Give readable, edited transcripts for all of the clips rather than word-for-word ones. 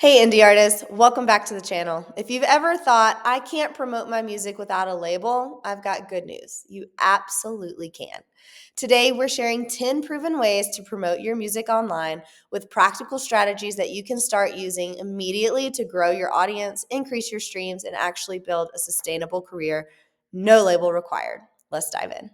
Hey, indie artists, welcome back to the channel. If you've ever thought, I can't promote my music without a label, I've got good news. You absolutely can. Today, we're sharing 10 proven ways to promote your music online with practical strategies that you can start using immediately to grow your audience, increase your streams, and actually build a sustainable career. No label required. Let's dive in.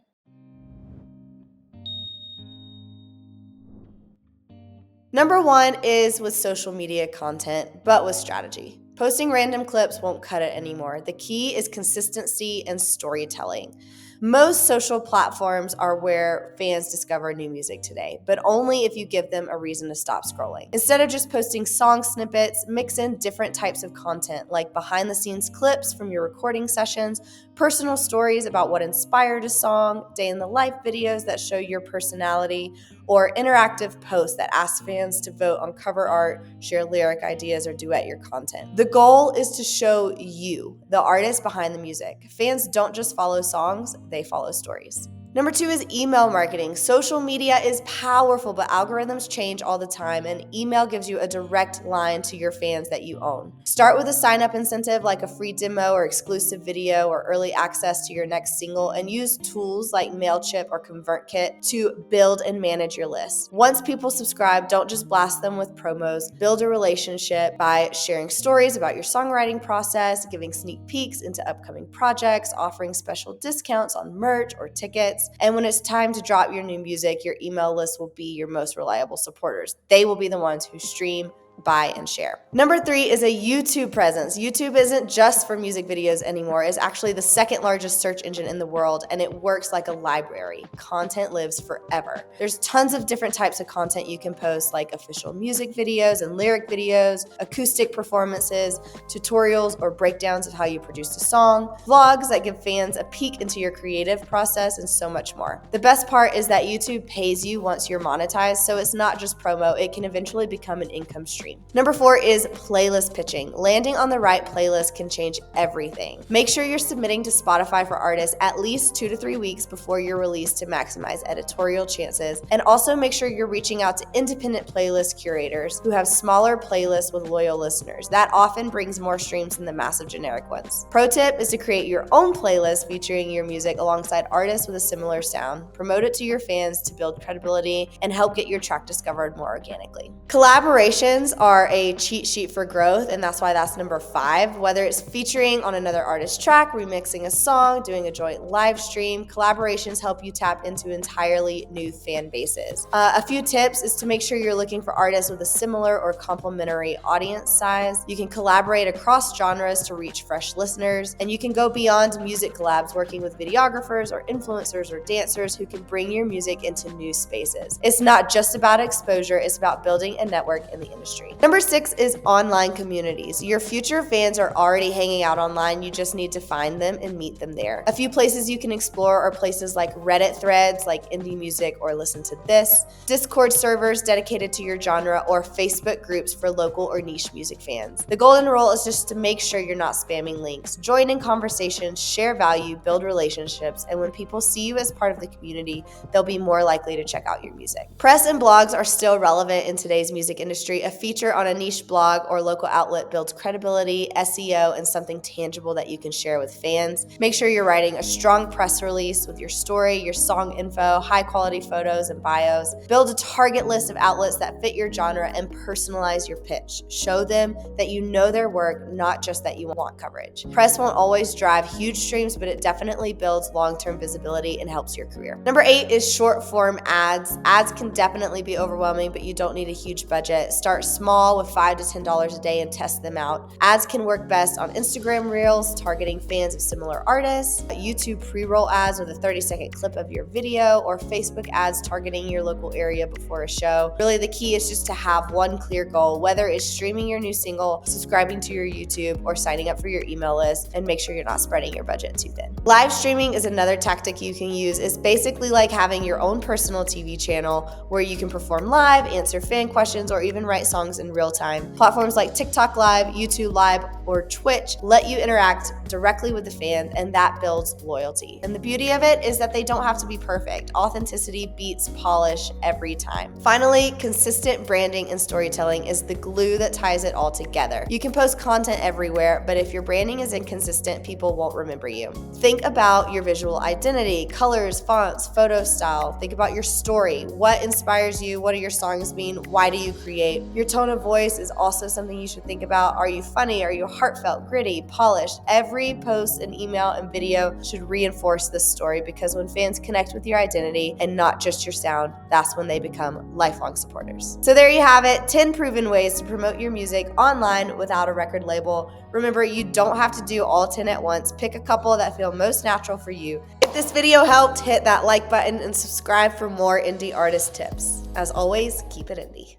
Number one is with social media content, but with strategy. Posting random clips won't cut it anymore. The key is consistency and storytelling. Most social platforms are where fans discover new music today, but only if you give them a reason to stop scrolling. Instead of just posting song snippets, mix in different types of content like behind the scenes clips from your recording sessions, personal stories about what inspired a song, day in the life videos that show your personality, or interactive posts that ask fans to vote on cover art, share lyric ideas, or duet your content. The goal is to show you, the artist behind the music. Fans don't just follow songs, they follow stories. Number two is email marketing. Social media is powerful, but algorithms change all the time, and email gives you a direct line to your fans that you own. Start with a sign-up incentive like a free demo or exclusive video or early access to your next single, and use tools like MailChimp or ConvertKit to build and manage your list. Once people subscribe, don't just blast them with promos. Build a relationship by sharing stories about your songwriting process, giving sneak peeks into upcoming projects, offering special discounts on merch or tickets. And when it's time to drop your new music, your email list will be your most reliable supporters. They will be the ones who stream, buy, and share. Number three is a YouTube presence. YouTube isn't just for music videos anymore. It's actually the second largest search engine in the world, and it works like a library. Content lives forever. There's tons of different types of content you can post, like official music videos and lyric videos, acoustic performances, tutorials or breakdowns of how you produced a song, vlogs that give fans a peek into your creative process, and so much more. The best part is that YouTube pays you once you're monetized, so it's not just promo. It can eventually become an income stream. Number four is playlist pitching. Landing on the right playlist can change everything. Make sure you're submitting to Spotify for artists at least 2 to 3 weeks before your release to maximize editorial chances. And also make sure you're reaching out to independent playlist curators who have smaller playlists with loyal listeners. That often brings more streams than the massive generic ones. Pro tip is to create your own playlist featuring your music alongside artists with a similar sound. Promote it to your fans to build credibility and help get your track discovered more organically. Collaborations are a cheat sheet for growth, and that's why that's number five. Whether it's featuring on another artist's track, remixing a song, doing a joint live stream, collaborations help you tap into entirely new fan bases. A few tips is to make sure you're looking for artists with a similar or complementary audience size. You can collaborate across genres to reach fresh listeners, and you can go beyond music collabs, working with videographers or influencers or dancers who can bring your music into new spaces. It's not just about exposure, it's about building a network in the industry. Number six is online communities. Your future fans are already hanging out online. You just need to find them and meet them there. A few places you can explore are places like Reddit threads like indie music or listen to this, Discord servers dedicated to your genre, or Facebook groups for local or niche music fans. The golden rule is just to make sure you're not spamming links. Join in conversations, share value, build relationships, and when people see you as part of the community, they'll be more likely to check out your music. Press and blogs are still relevant in today's music industry. A feature on a niche blog or local outlet builds credibility, SEO, and something tangible that you can share with fans. Make sure you're writing a strong press release with your story, your song info, high-quality photos, and bios. Build a target list of outlets that fit your genre and personalize your pitch. Show them that you know their work, not just that you want coverage. Press won't always drive huge streams, but it definitely builds long-term visibility and helps your career. Number eight is short-form ads. Ads can definitely be overwhelming, but you don't need a huge budget. Start small with $5 to $10 a day and test them out. Ads can work best on Instagram Reels, targeting fans of similar artists, YouTube pre-roll ads with a 30-second clip of your video, or Facebook ads targeting your local area before a show. Really, the key is just to have one clear goal, whether it's streaming your new single, subscribing to your YouTube, or signing up for your email list, and make sure you're not spreading your budget too thin. Live streaming is another tactic you can use. It's basically like having your own personal TV channel where you can perform live, answer fan questions, or even write songs in real time. Platforms like TikTok Live, YouTube Live, or Twitch let you interact directly with the fans, and that builds loyalty. And the beauty of it is that they don't have to be perfect. Authenticity beats polish every time. Finally, consistent branding and storytelling is the glue that ties it all together. You can post content everywhere, but if your branding is inconsistent, people won't remember you. Think about your visual identity, colors, fonts, photo style. Think about your story. What inspires you? What do your songs mean? Why do you create? Your tone of voice is also something you should think about. Are you funny? Are you heartfelt, gritty, polished? Every post and email and video should reinforce this story, because when fans connect with your identity and not just your sound, that's when they become lifelong supporters. So there you have it, 10 proven ways to promote your music online without a record label. Remember, you don't have to do all 10 at once. Pick a couple that feel most natural for you. If this video helped, hit that like button and subscribe for more indie artist tips. As always, keep it indie.